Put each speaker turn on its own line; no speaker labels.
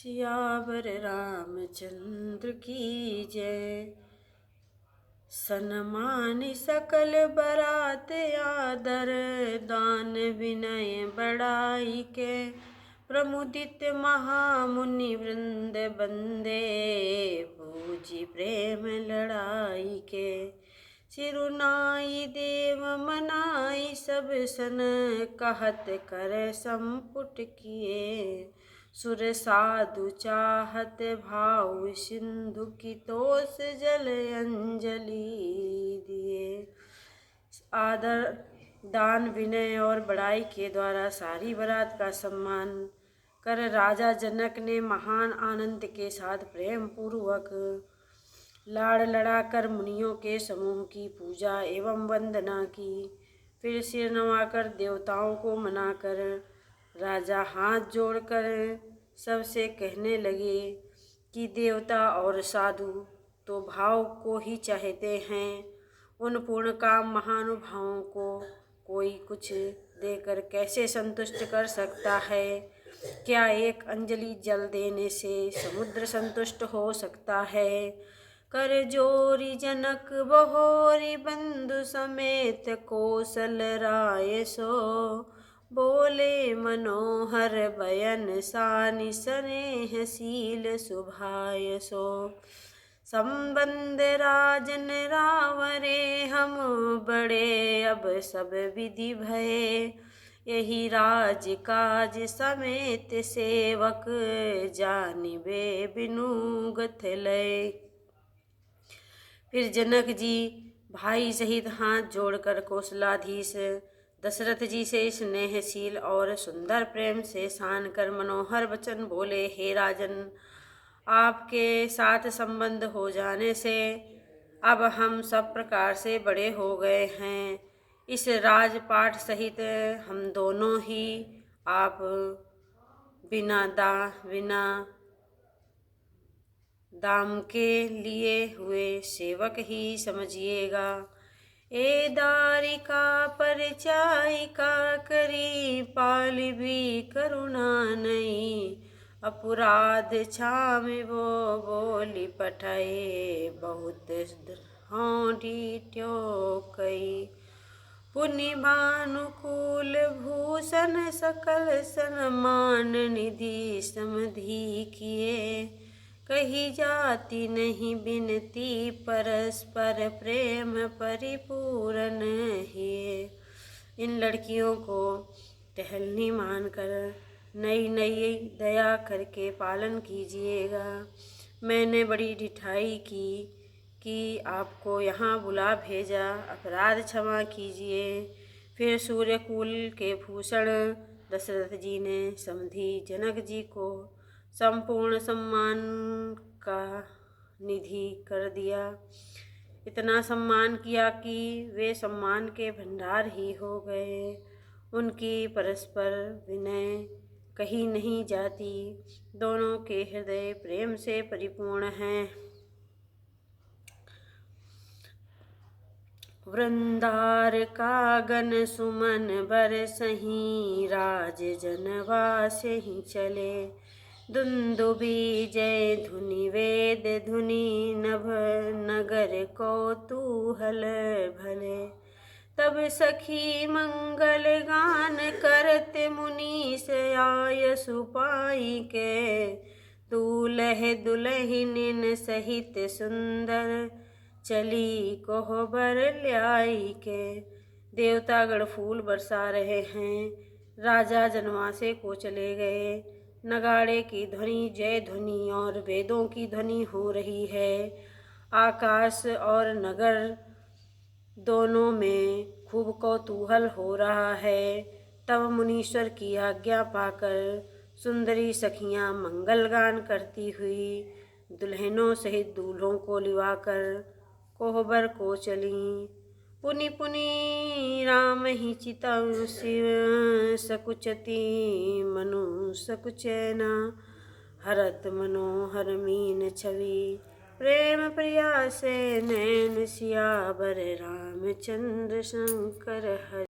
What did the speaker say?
सियावर रामचंद्र की जय। सन्मान सकल बरात आदर, दान विनय बड़ाई के। प्रमुदित महामुनि वृंद बंदे, पूजी प्रेम लड़ाई के। सिरुनाई देव मनाई सब सन, कहत कर संपुट किए। सुर साधु चाहत भाव सिंधु की तोष जल अंजलि दिए। आदर, दान, विनय और बड़ाई के द्वारा सारी बारात का सम्मान कर राजा जनक ने महान आनंद के साथ प्रेम पूर्वक लाड़ लड़ाकर मुनियों के समूह की पूजा एवं वंदना की। फिर सिर नवाकर देवताओं को मनाकर राजा हाथ जोड़कर सबसे कहने लगे कि देवता और साधु तो भाव को ही चाहते हैं। उन पूर्ण काम महानुभावों को कोई कुछ देकर कैसे संतुष्ट कर सकता है? क्या एक अंजलि जल देने से समुद्र संतुष्ट हो सकता है? कर जोरी जनक बहोरी बंधु समेत कौशल राय सो। बोले मनोहर बयन सानि स्नेहशील सुभाय सो। संबंध राजन रावरे हम बड़े अब सब विधि भये। यही राज काज समेत सेवक जानिबे बिनु गथ लय। फिर जनक जी भाई सहित हाथ जोड़कर कौशलाधीश दशरथ जी से स्नेहशील और सुंदर प्रेम से सान कर मनोहर वचन बोले। हे राजन, आपके साथ संबंध हो जाने से अब हम सब प्रकार से बड़े हो गए हैं। इस राजपाट सहित हम दोनों ही आप बिना दाम के लिए हुए सेवक ही समझिएगा। ए दारिका परिचाई का करी, पाली भी करुणा नहीं। अपराध छामि वो बोली पठाए, बहुत होंठी ट्यो कई। पुनि भानुकूल भूषण सकल सन्मान निधि समधि किए। कही जाति नहीं बिनती, परस्पर प्रेम परिपूर्ण हिए। इन लड़कियों को टहलनी मानकर नई नई दया करके पालन कीजिएगा। मैंने बड़ी ढिठाई की कि आपको यहाँ बुला भेजा, अपराध क्षमा कीजिए। फिर सूर्यकुल के भूषण दशरथ जी ने समधी जनक जी को संपूर्ण सम्मान का निधि कर दिया। इतना सम्मान किया कि वे सम्मान के भंडार ही हो गए। उनकी परस्पर विनय कही नहीं जाती। दोनों के हृदय प्रेम से परिपूर्ण हैं। वृंदार कागन सुमन बरसहीं, राज जनवास ही चले। दुंदुबी जय धुनि वेद धुनि, नभ नगर कौतूहल भले। तब सखी मंगल गान करते, मुनीस आय सुपाई के। दूल्ह दुल्हिन सहित सुंदर, चली कोहबर ल्याई के। देवतागण फूल बरसा रहे हैं। राजा जनवासे को चले गए। नगाड़े की ध्वनि, जय ध्वनि और वेदों की ध्वनि हो रही है। आकाश और नगर दोनों में खूब कौतूहल हो रहा है। तब मुनीश्वर की आज्ञा पाकर सुंदरी सखियां मंगल गान करती हुई दुल्हनों सहित दूल्हों को लिवाकर कोहबर को चलीं। पुनि पुनि राम ही चितौ शिव, सकुचती मनु सकुचैना। हरत मनोहर मीन छवि, प्रेम प्रिया से नैन। सियावर रामचंद्र शंकर हरि।